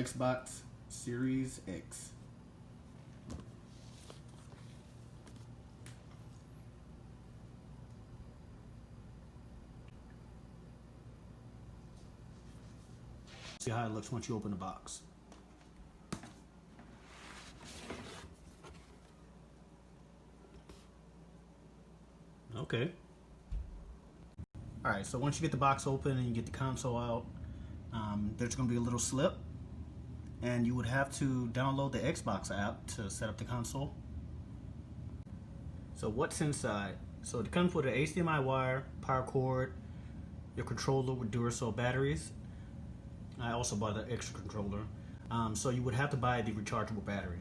Xbox Series X. See how it looks once you open the box. Okay. Alright, so once you get the box open and you get the console out, there's going to be a little slip, and you would have to download the Xbox app to set up the console. So what's inside? So it comes with an HDMI wire, power cord, your controller with Duracell batteries. I also bought an extra controller. So you would have to buy the rechargeable battery.